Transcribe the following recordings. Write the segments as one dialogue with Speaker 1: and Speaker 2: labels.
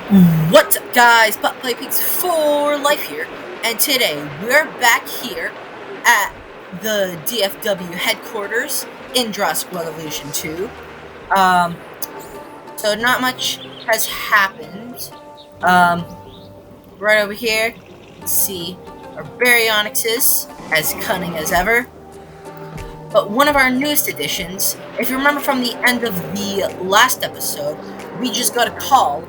Speaker 1: What's up, guys? Bottai Pigs for Life here, and today we're back here at the DFW headquarters in Jurassic Revolution 2. So not much has happened. Right over here, you can see our Baryonyxes, as cunning as ever. But one of our newest additions, if you remember from the end of the last episode, we just got a call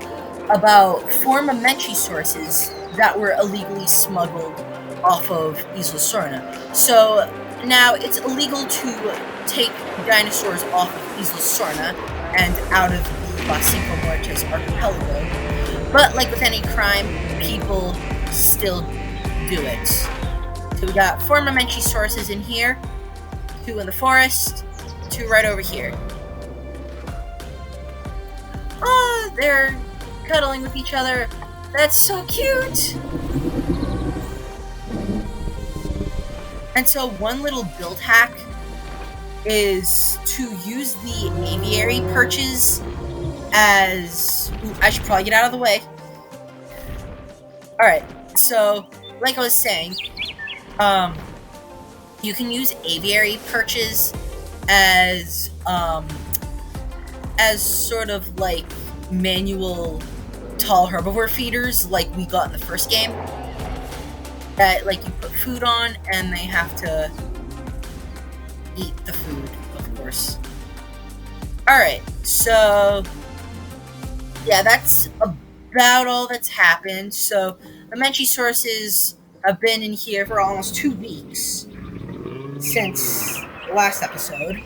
Speaker 1: about 4 Mamenchisaurus that were illegally smuggled off of Isla Sorna. So now it's illegal to take dinosaurs off of Isla Sorna and out of the Cinco archipelago. But like with any crime, people still do it. So we got 4 Mamenchisaurus in here, 2 in the forest, 2 right over here. Oh, they're cuddling with each other. That's so cute! And so one little build hack is to use the aviary perches as... Ooh, I should probably get out of the way. Alright, so like I was saying, you can use aviary perches as sort of like manual tall herbivore feeders like we got in the first game, that like you put food on and they have to eat the food, of course. Alright, so yeah, that's about all that's happened. So the Mamenchisaurus have been in here for almost 2 weeks since the last episode.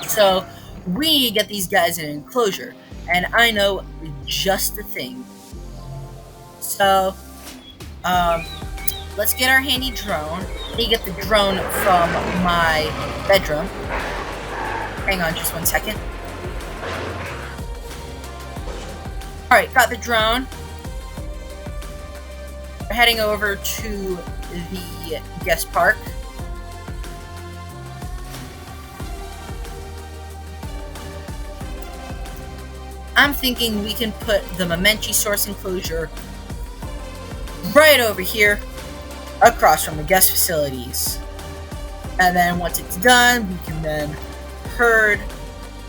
Speaker 1: So we get these guys in an enclosure, and I know just the thing. So, let's get our handy drone. Let me get the drone from my bedroom. Hang on just 1 second. Alright, got the drone. We're heading over to the guest park. I'm thinking we can put the Mamenchisaurus enclosure right over here, across from the guest facilities. And then once it's done, we can then herd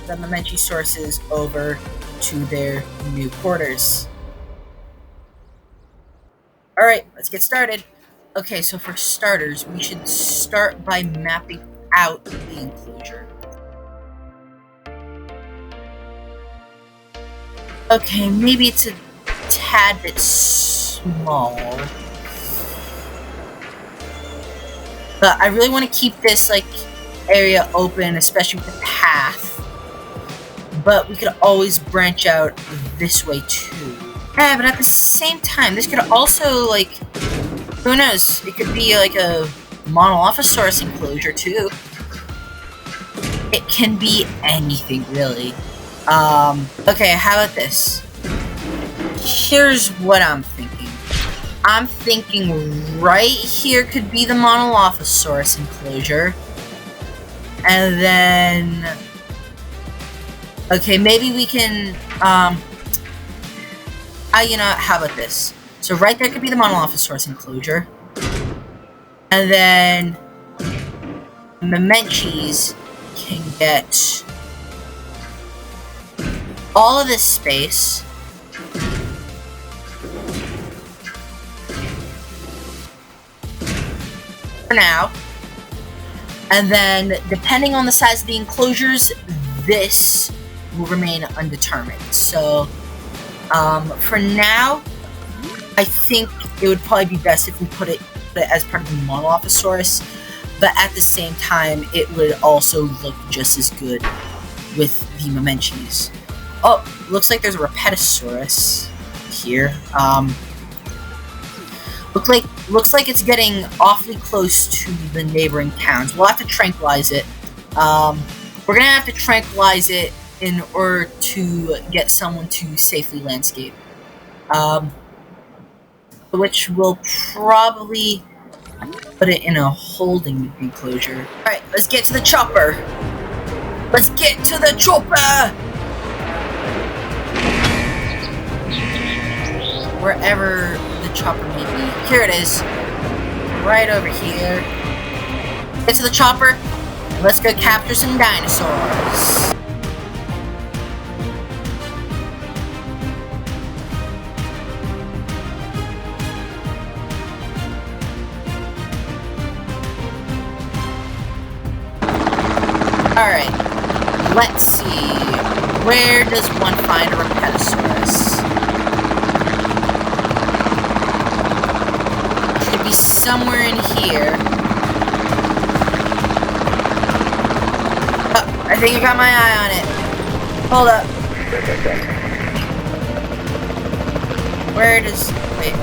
Speaker 1: the Mamenchisaurus over to their new quarters. Alright, let's get started. Okay, so for starters, we should start by mapping out the enclosure. Okay, maybe it's a tad bit small. But I really want to keep this, like, area open, especially with the path. But we could always branch out this way, too. Yeah, but at the same time, this could also, like, who knows? It could be, like, a Monolophosaurus enclosure, too. It can be anything, really. Okay, how about this? Here's what I'm thinking. I'm thinking right here could be the Monolophosaurus enclosure. And then... okay, maybe we can, you know, how about this? So right there could be the Monolophosaurus enclosure. And then... Mamenchis can get all of this space. For now. And then, depending on the size of the enclosures, this will remain undetermined. So, for now, I think it would probably be best if we put it as part of the Monolophosaurus, but at the same time, it would also look just as good with the Mamenchis. Oh, looks like there's a Repetisaurus here. Looks like it's getting awfully close to the neighboring towns. We'll have to tranquilize it. We're gonna have to tranquilize it in order to get someone to safely landscape. Which will probably put it in a holding enclosure. Alright, let's get to the chopper! Let's get to the chopper! wherever the chopper may be. Here it is. Right over here. Get to the chopper, and let's go capture some dinosaurs. Alright, let's see. Where does one find a Mamenchisaurus? Should be somewhere in here. Oh, I think I got my eye on it. Hold up. Where does... Wait.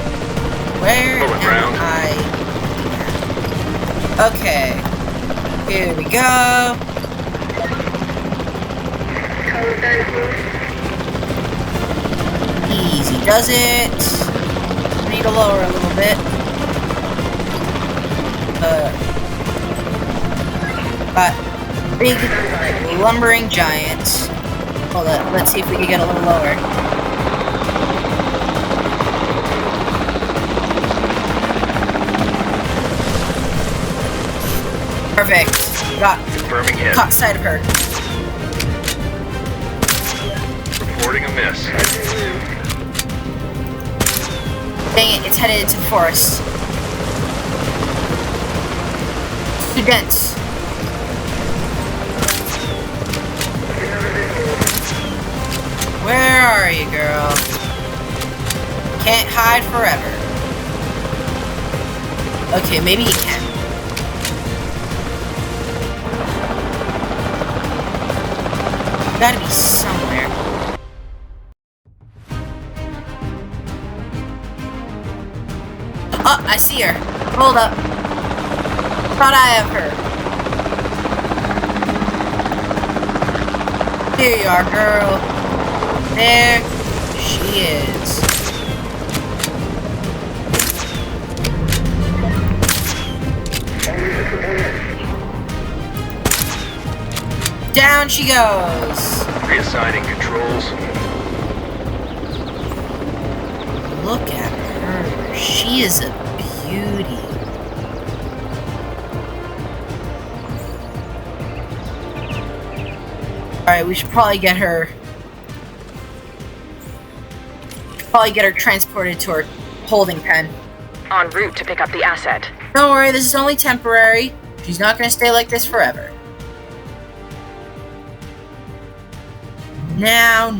Speaker 1: Where am I? Okay. Here we go. Easy does it. Need to lower a little bit. Got big lumbering giant. Hold up, let's see if we can get a little lower. Perfect. Caught sight of her.
Speaker 2: Reporting a miss.
Speaker 1: Dang it, it's headed into the forest. Too dense. Where are you, girl? Can't hide forever. Okay, maybe you can. Gotta be somewhere. Oh, I see her. Hold up. Thought I have her. Here you are, girl. There she is. Down she goes.
Speaker 2: Reassigning controls.
Speaker 1: Look at her. She is a beauty. Alright, we should probably get her... transported to her holding pen.
Speaker 3: En route to pick up the asset.
Speaker 1: Don't worry, this is only temporary. She's not gonna stay like this forever. Now.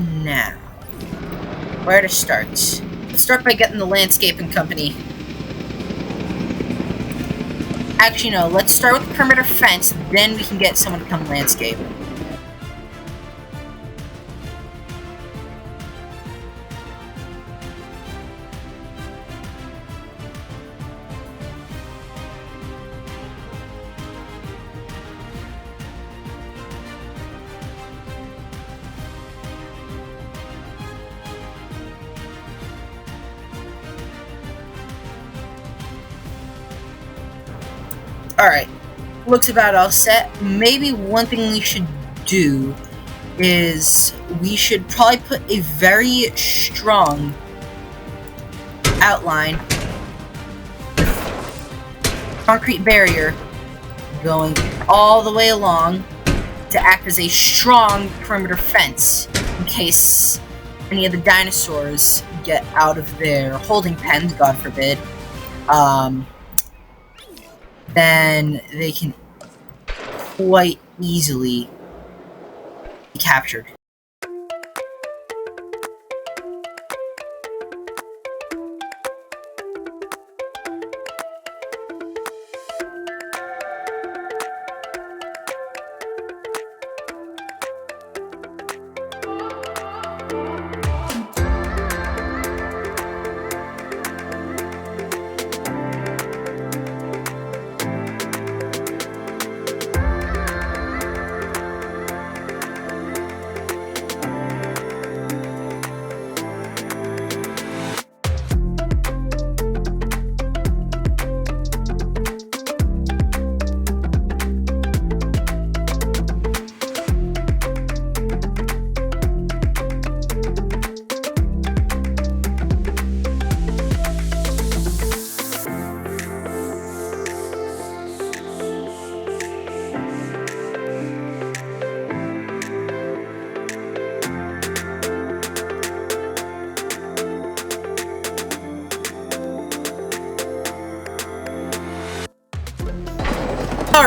Speaker 1: Where to start? Let's start by getting the landscaping company. Actually, no, let's start with the perimeter fence, then we can get someone to come landscape. Alright, looks about all set. Maybe one thing we should do is we should probably put a very strong outline, concrete barrier going all the way along to act as a strong perimeter fence in case any of the dinosaurs get out of their holding pens, God forbid. Then they can quite easily be captured.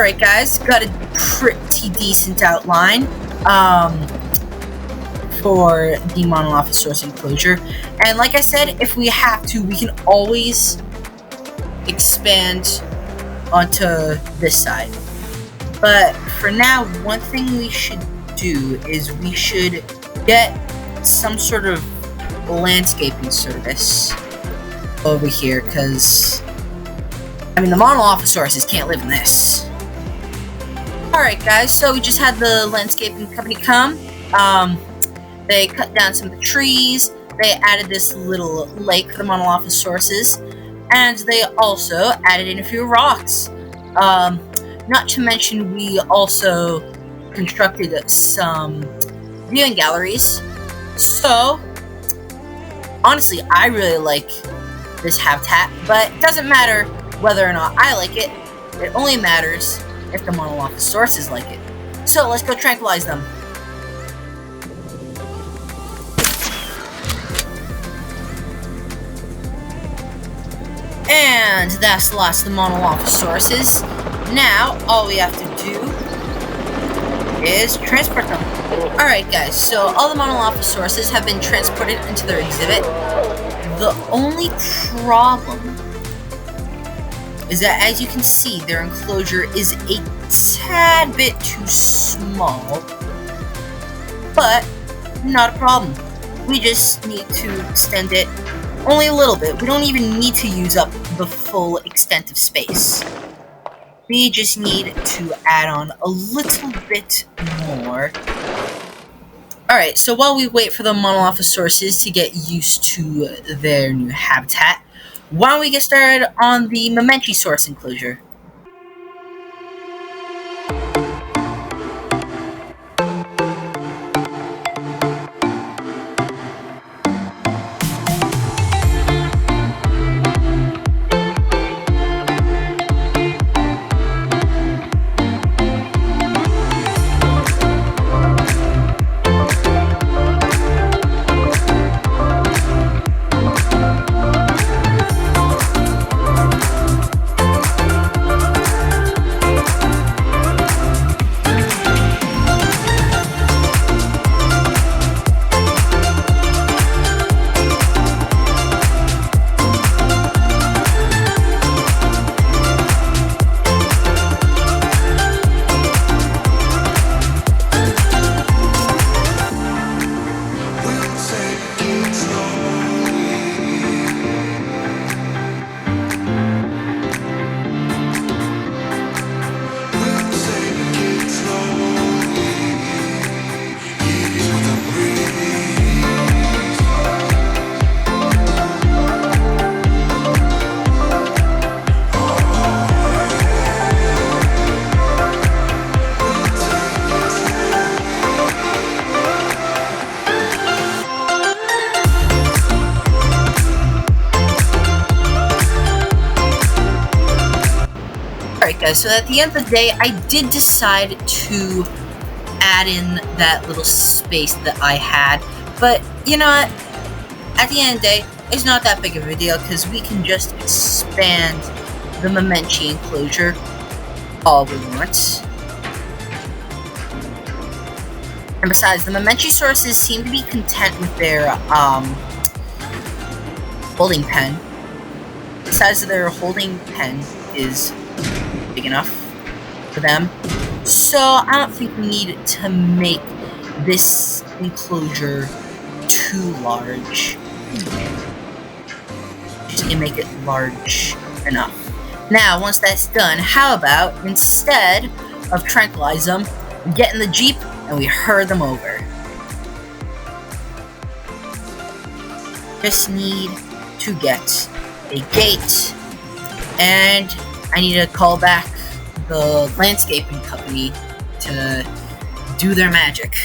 Speaker 1: Alright guys, got a pretty decent outline for the Monolophosaurus enclosure. And like I said, if we have to, we can always expand onto this side. But for now, one thing we should do is we should get some sort of landscaping service over here, because I mean the Monolophosaurus can't live in this. Alright guys, so we just had the landscaping company come. They cut down some of the trees, they added this little lake for the Monolophosaurus, and they also added in a few rocks. Not to mention, we also constructed some viewing galleries. So, honestly, I really like this habitat, but it doesn't matter whether or not I like it. It only matters if the Monolophosaurus like it. So, let's go tranquilize them. And that's the last of the Monolophosaurus. Now, all we have to do is transport them. Alright guys, so all the Monolophosaurus have been transported into their exhibit. The only problem is that, as you can see, their enclosure is a tad bit too small. But, not a problem. We just need to extend it only a little bit. We don't even need to use up the full extent of space. We just need to add on a little bit more. Alright, so while we wait for the Monolophosaurus to get used to their new habitat, why don't we get started on the Mamenchisaurus enclosure? Alright guys, so at the end of the day, I did decide to add in that little space that I had, but you know what, at the end of the day, it's not that big of a deal, because we can just expand the Mamenchi enclosure all we want. And besides, the Mamenchisaurus seem to be content with their holding pen. The size of their holding pen is big enough for them, so I don't think we need to make this enclosure too large. Just need to make it large enough. Now, once that's done, how about, instead of tranquilize them, we get in the Jeep and we herd them over. Just need to get a gate, and I need to call back the landscaping company to do their magic.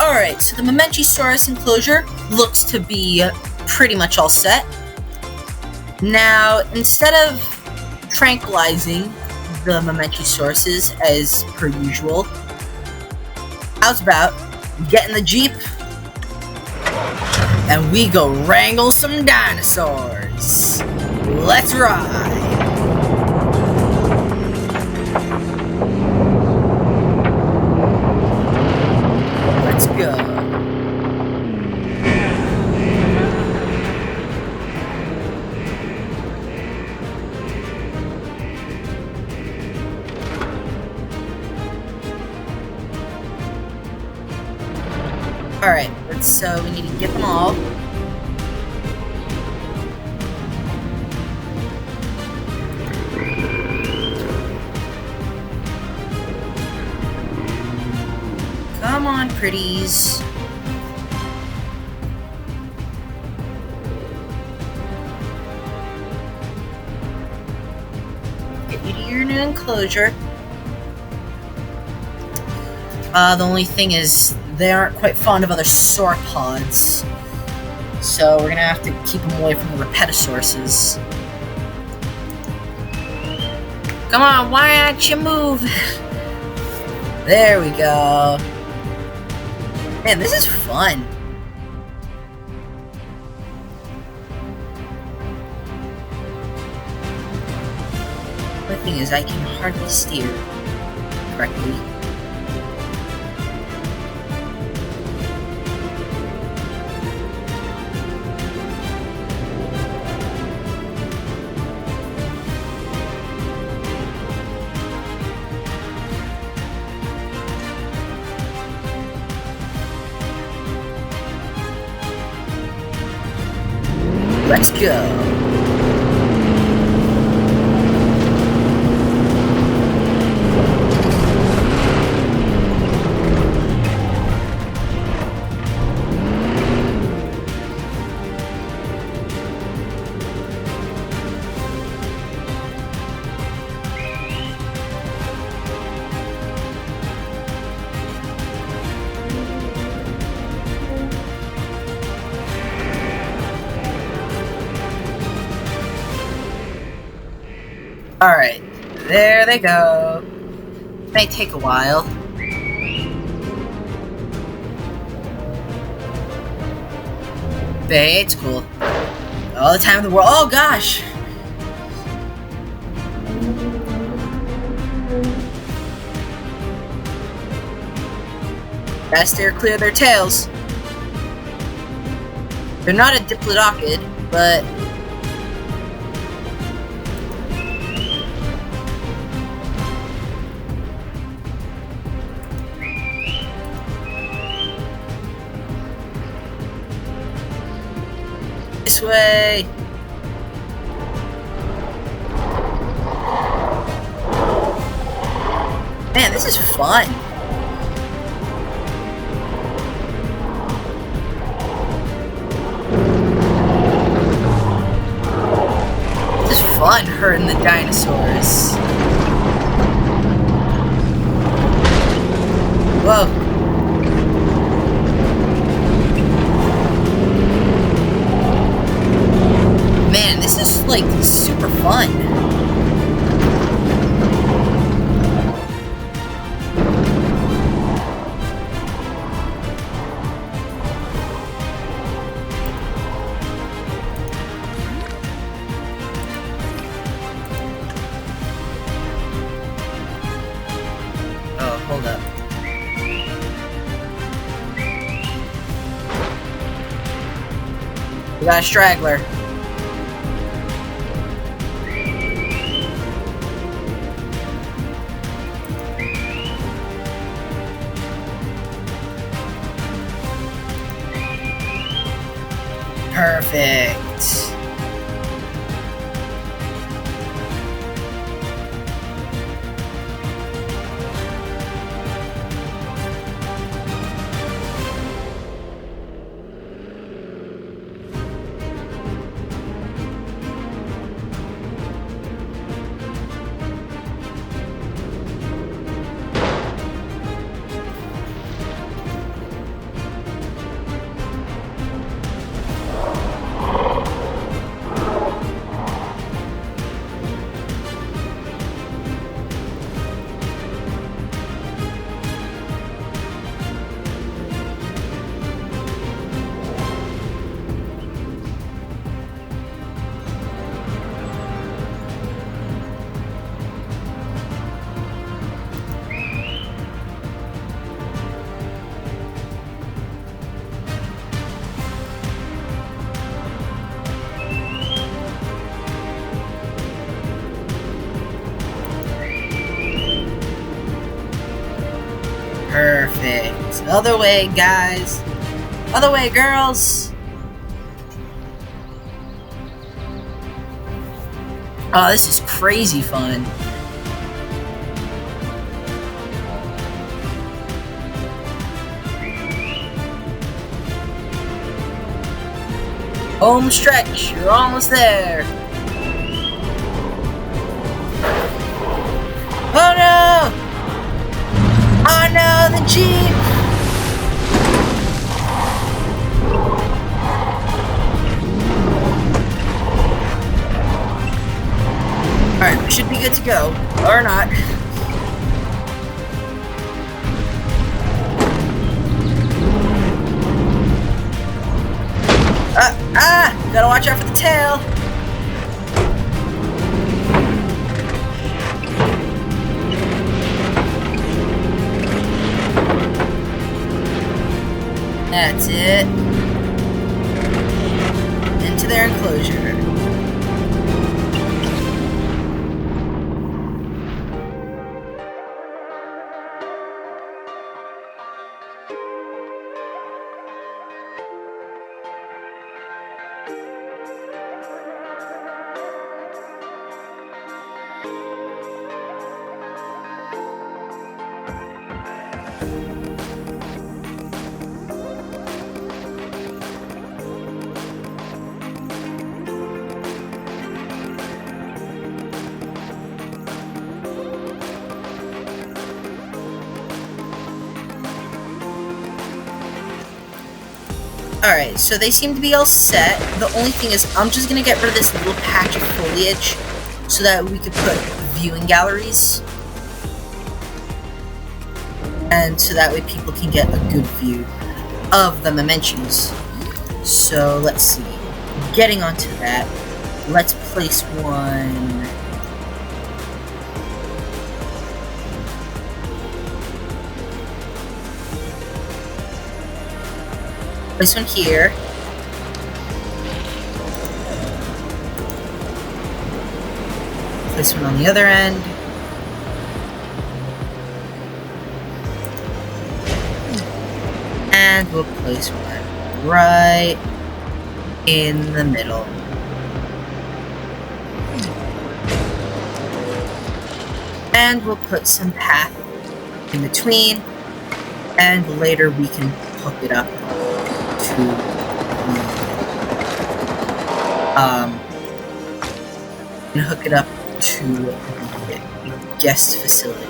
Speaker 1: Alright, so the Mamenchisaurus enclosure looks to be pretty much all set. Now, instead of tranquilizing the Mamenchisaurus as per usual, how's about we get in the Jeep and we go wrangle some dinosaurs? Let's ride! so we need to get them all. Come on, pretties. Get you to your new enclosure. The only thing is, they aren't quite fond of other sauropods. So we're gonna have to keep them away from the Repetosauruses. Come on, why aren't you move? There we go. Man, this is fun. The thing is, I can hardly steer correctly. Let's go. Alright, there they go. May take a while. But hey, it's cool. All the time in the world. Oh gosh! Gotta steer clear of their tails. They're not a diplodocid, but this way. Man, this is fun. This is fun hurting the dinosaurs. Whoa. Man, this is like super fun. Oh, hold up. We got a straggler. Perfect. Perfect. Other way, guys. Other way, girls! Oh, this is crazy fun. Home stretch, you're almost there. Oh no! Oh no, the Jeep! Alright, we should be good to go. Or not. Gotta watch out for the tail. That's it. Into their enclosure. Alright, so they seem to be all set. The only thing is, I'm just gonna get rid of this little patch of foliage so that we could put viewing galleries. And so that way people can get a good view of the Mamenchis. So, let's see. Getting onto that, let's place one... Place one here. Place one on the other end. And we'll place one right in the middle. And we'll put some path in between. And later we can hook it up to and hook it up to the guest facility.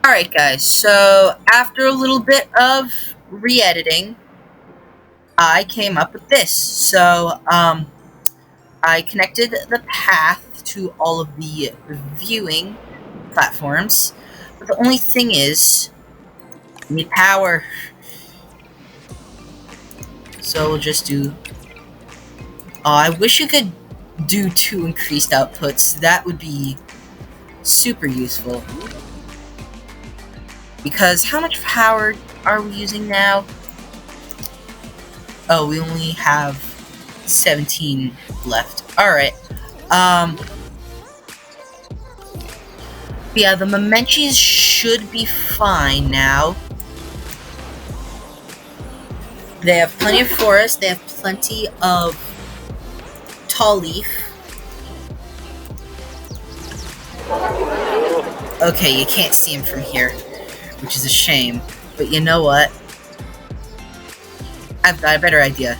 Speaker 1: Alright guys, so after a little bit of re-editing, I came up with this. So, I connected the path to all of the viewing platforms, but the only thing is, we need power. So we'll just do... I wish you could do 2 increased outputs. That would be super useful. Because how much power are we using now? Oh, we only have 17 left. Alright. Yeah, the Mamenchis should be fine now. They have plenty of forest, they have plenty of tall leaf. Okay, you can't see him from here. which is a shame. But you know what? I've got a better idea.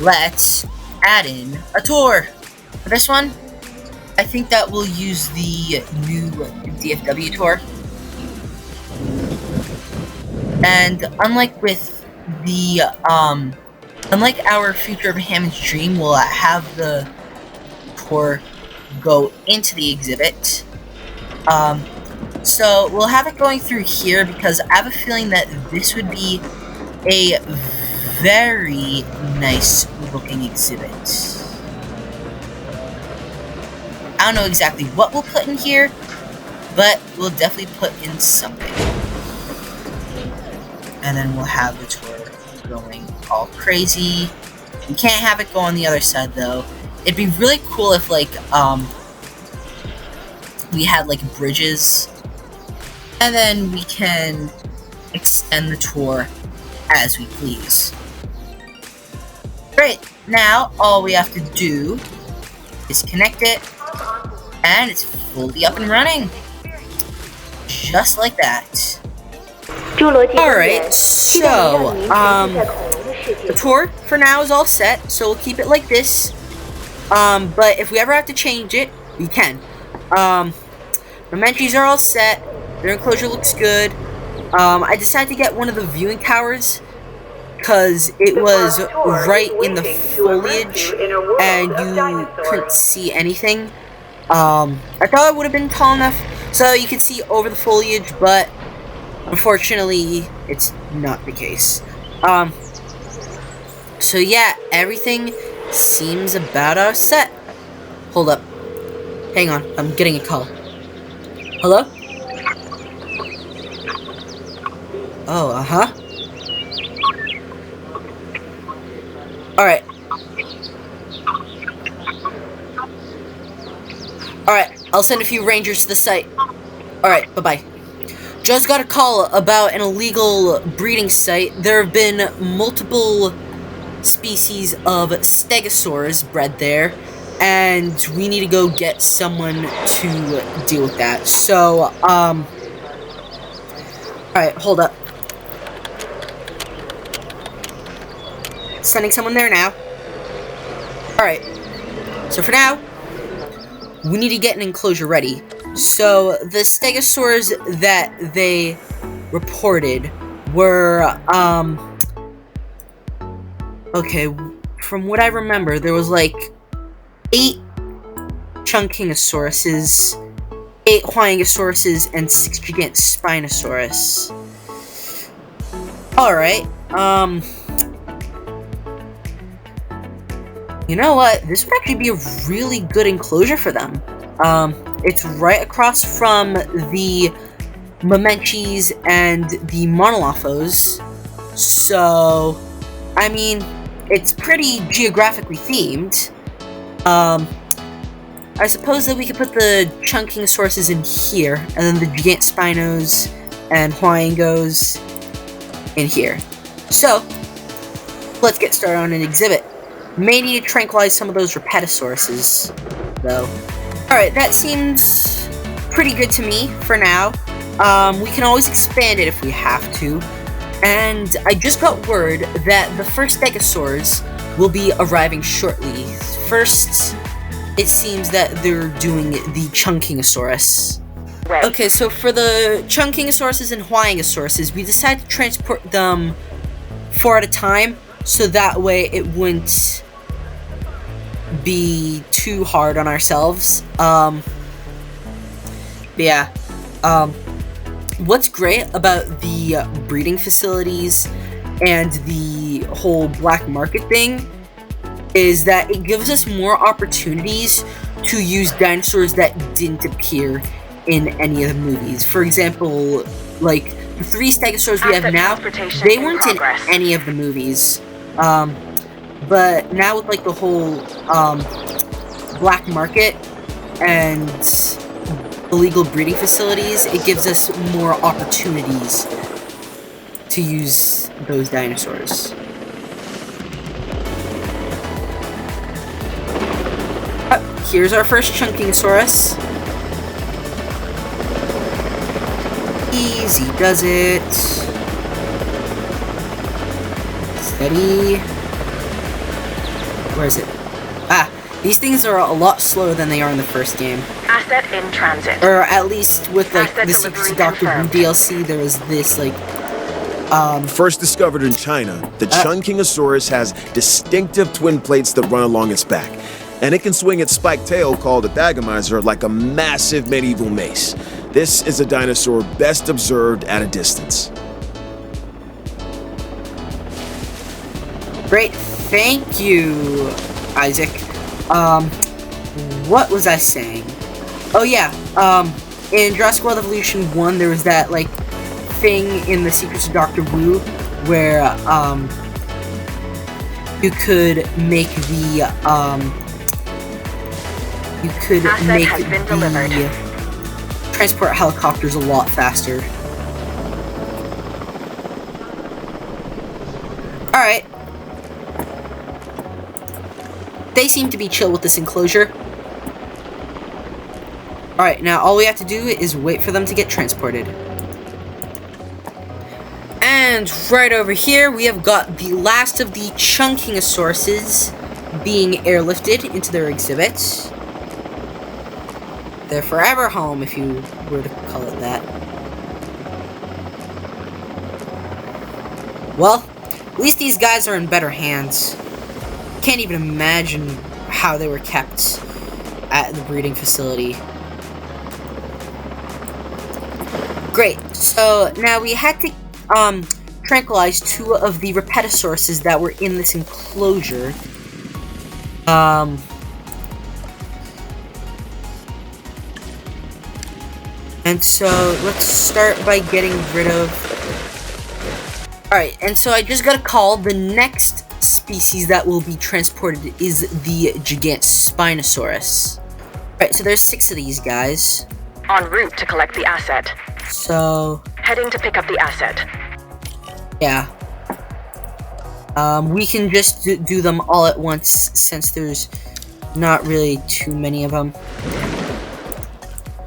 Speaker 1: Let's add in a tour. For this one, I think that we'll use the new DFW tour. And unlike with the, unlike our Future of Hammond's Dream, we'll have the tour go into the exhibit. So we'll have it going through here because I have a feeling that this would be a very nice looking exhibit. I don't know exactly what we'll put in here, but we'll definitely put in something. And then we'll have the tour going all crazy. We can't have it go on the other side though. It'd be really cool if like we had like bridges, and then we can extend the tour as we please. Great, now all we have to do is connect it, and it's fully up and running. Just like that. Alright, so, the tour for now is all set, so we'll keep it like this. But if we ever have to change it, we can. Mamenchisaurus are all set, their enclosure looks good. I decided to get one of the viewing towers because it was right in the foliage and you couldn't see anything. I thought it would have been tall enough so you could see over the foliage, but unfortunately it's not the case. So yeah, everything seems about all set. Hold up. Hang on, I'm getting a call. Hello? Oh, uh-huh. Alright. Alright, I'll send a few rangers to the site. Alright, bye-bye. Just got a call about an illegal breeding site. There have been multiple species of stegosaurs bred there, and we need to go get someone to deal with that. So, alright, hold up. Sending someone there now. Alright, so for now, we need to get an enclosure ready. So, the stegosaurs that they reported were, okay, from what I remember, there was like 8 Chungkingosauruses, 8 Huayangosauruses, and 6 Gigantspinosaurus. Alright, you know what? This would actually be a really good enclosure for them. It's right across from the Mamenchisaurus and the Monolophosaurus. So, I mean, it's pretty geographically themed. I suppose that we could put the Chungkingosaurus in here, and then the Gigantspinos and Huayangos in here. So, let's get started on an exhibit. May need to tranquilize some of those Repetosauruses, though. Alright, that seems pretty good to me for now. We can always expand it if we have to. And I just got word that the first Stegosaurs will be arriving shortly. First, it seems that they're doing the Chungkingosaurus.
Speaker 3: Right.
Speaker 1: Okay, so for the Chungkingosaurus and Huayangosauruses, we decided to transport them 4 at a time, so that way it wouldn't be too hard on ourselves. What's great about the breeding facilities and the whole black market thing is that it gives us more opportunities to use dinosaurs that didn't appear in any of the movies. For example, like the 3 stegosaurs we have now, they weren't in any of the movies. But now with like the whole black market and illegal breeding facilities, it gives us more opportunities to use those dinosaurs. Here's our first Chungkingosaurus. He's Easy does it. Steady. Where is it? Ah, these things are a lot slower than they are in the first game.
Speaker 3: Asset in transit.
Speaker 1: Or at least with like
Speaker 3: Asset
Speaker 1: the Secrets of
Speaker 3: delivery
Speaker 1: Dr. Wu
Speaker 3: confirmed.
Speaker 1: DLC, there was this like
Speaker 4: First discovered in China, the Chungkingosaurus has distinctive twin plates that run along its back. And it can swing its spiked tail, called a dagomizer, like a massive medieval mace. This is a dinosaur best observed at a distance.
Speaker 1: Great, thank you, Isaac. What was I saying? Oh yeah, in Jurassic World Evolution 1, there was that, like, thing in the Secrets of Dr. Wu, where, you could make the,
Speaker 3: Asset has been delivered.
Speaker 1: transport helicopters a lot faster. Alright. They seem to be chill with this enclosure. Alright, now all we have to do is wait for them to get transported. And right over here, we have got the last of the Chunkingosauruses being airlifted into their exhibits. Their forever home, if you were to call it that. Well, at least these guys are in better hands. Can't even imagine how they were kept at the breeding facility. Great, so now we had to tranquilize 2 of the Repetosauruses that were in this enclosure. And so let's start by getting rid of... Alright, and so I just got a call. The next species that will be transported is the Gigantspinosaurus. Alright, so there's 6 of these guys.
Speaker 3: En route to collect the asset.
Speaker 1: So,
Speaker 3: Heading to pick up the asset.
Speaker 1: yeah. We can just do them all at once since there's not really too many of them.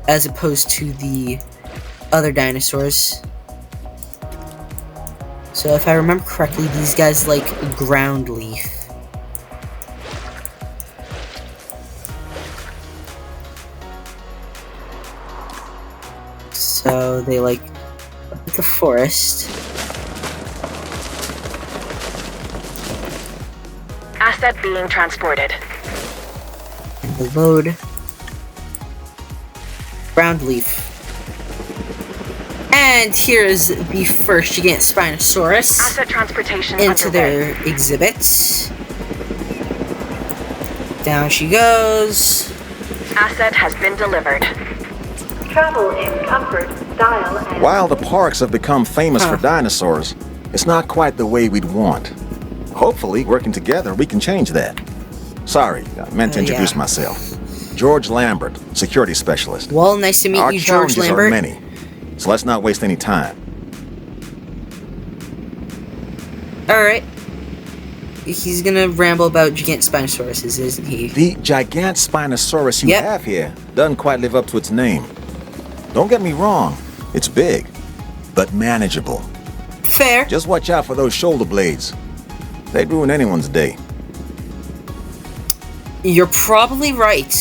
Speaker 1: As opposed to the other dinosaurs. So if I remember correctly, these guys like ground leaf. So they like the forest.
Speaker 3: Asset being transported.
Speaker 1: And the load. Ground leaf. And here's the first Gigantspinosaurus
Speaker 3: Asset transportation
Speaker 1: into
Speaker 3: underway.
Speaker 1: their exhibits. Down she goes.
Speaker 3: Asset has been delivered.
Speaker 5: Travel in comfort, style, and...
Speaker 6: While the parks have become famous for dinosaurs, it's not quite the way we'd want. Hopefully, working together, we can change that. Sorry, I meant to introduce myself. George Lambert, security specialist.
Speaker 1: Well, nice to meet
Speaker 6: Our
Speaker 1: you, George
Speaker 6: challenges
Speaker 1: Lambert.
Speaker 6: are many, so let's not waste any time.
Speaker 1: Alright. He's gonna ramble about Gigantspinosauruses, isn't he?
Speaker 6: The Gigantspinosaurus you have here doesn't quite live up to its name. Don't get me wrong, it's big, but manageable.
Speaker 1: Fair.
Speaker 6: Just watch out for those shoulder blades. They'd ruin anyone's day.
Speaker 1: You're probably right.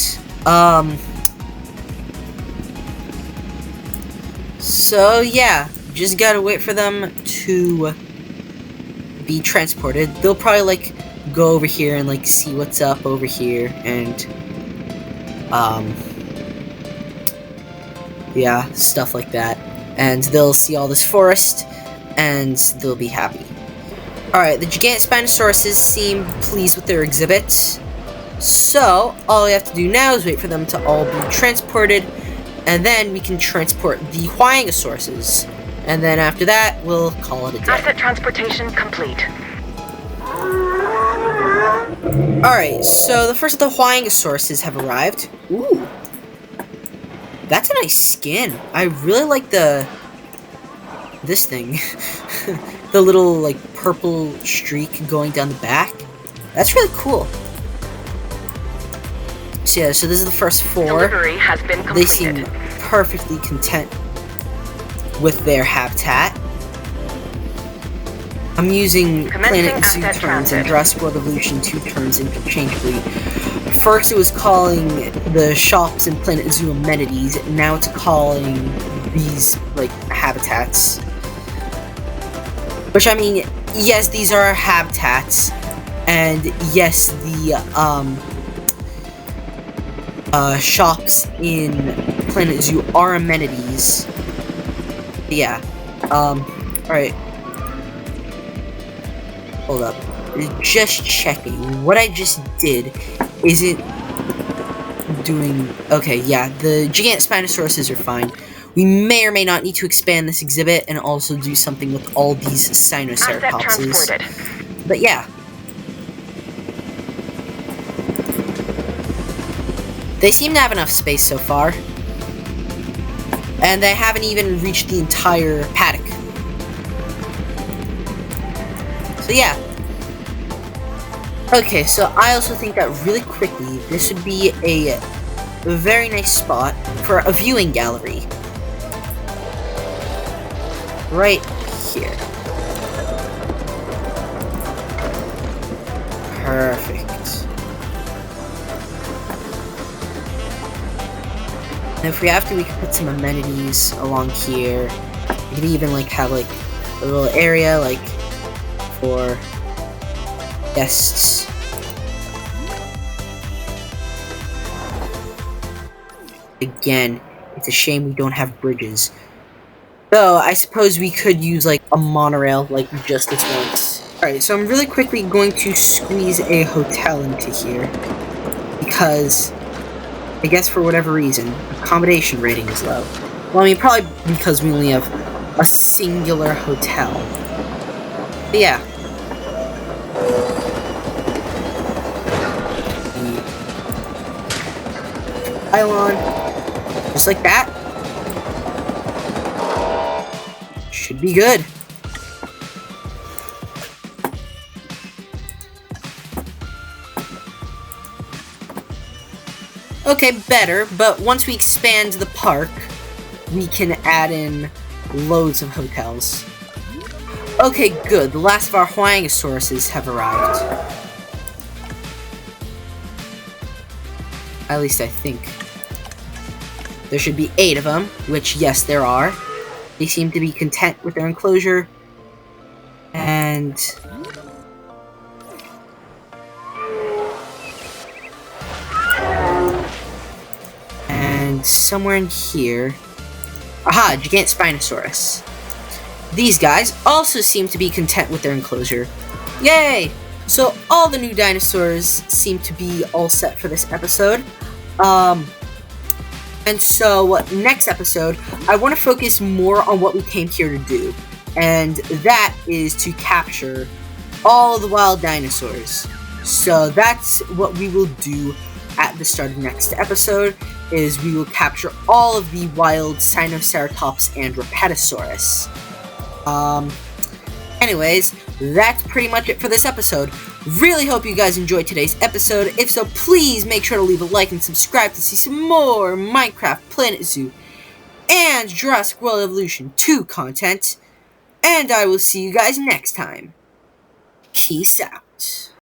Speaker 1: So yeah, just gotta wait for them to be transported. They'll probably like go over here and like see what's up over here and yeah, stuff like that. And they'll see all this forest and they'll be happy. Alright, the Gigantspinosauruses seem pleased with their exhibits. So, all we have to do now is wait for them to all be transported, and then we can transport the Huayangosauruses. And then after that, we'll call it a day.
Speaker 3: Asset transportation complete.
Speaker 1: Alright, so the first of the Huayangosauruses have arrived. Ooh. That's a nice skin. I really like this thing. The little, like, purple streak going down the back. That's really cool. So yeah, so this is the first 4.
Speaker 3: Delivery has been completed.
Speaker 1: They seem perfectly content with their habitat. I'm using
Speaker 3: Commencing
Speaker 1: Planet Zoo
Speaker 3: asset
Speaker 1: terms and
Speaker 3: transit.
Speaker 1: Jurassic World Evolution 2 terms interchangeably. First it was calling the shops and Planet Zoo amenities, now it's calling these, like, habitats. Which, I mean, yes, these are our habitats, and yes, the, shops in Planet Zoo are amenities. But yeah, alright. Hold up. Just checking. What I just did isn't doing... Okay, yeah, the Gigantspinosauruses are fine. We may or may not need to expand this exhibit and also do something with all these
Speaker 3: Asset
Speaker 1: Sinoceratopses.
Speaker 3: transported.
Speaker 1: But yeah. They seem to have enough space so far. And they haven't even reached the entire paddock. So yeah. Okay, so I also think that really quickly, this would be a very nice spot for a viewing gallery. Right here. Perfect. And if we have to, we can put some amenities along here. We could even like have like a little area like for guests. Again, it's a shame we don't have bridges. Though, I suppose we could use like a monorail like just this once. Alright, so I'm really quickly going to squeeze a hotel into here. Because, I guess for whatever reason, accommodation rating is low. Well, I mean, probably because we only have a singular hotel. But yeah. Pylon. Just like that. Should be good. Okay, better, but once we expand the park, we can add in loads of hotels. Okay, good. The last of our Huayangosauruses have arrived. At least I think. There should be 8 of them, which, yes, there are. They seem to be content with their enclosure. And... somewhere in here... Aha! Gigantspinosaurus. These guys also seem to be content with their enclosure. Yay! So all the new dinosaurs seem to be all set for this episode. And so next episode, I want to focus more on what we came here to do. And that is to capture all the wild dinosaurs. So that's what we will do at the start of next episode, is we will capture all of the wild Sinoceratops and Repetisaurus. Anyways, that's pretty much it for this episode. Really hope you guys enjoyed today's episode. If so, please make sure to leave a like and subscribe to see some more Minecraft, Planet Zoo, and Jurassic World Evolution 2 content. And I will see you guys next time. Peace out.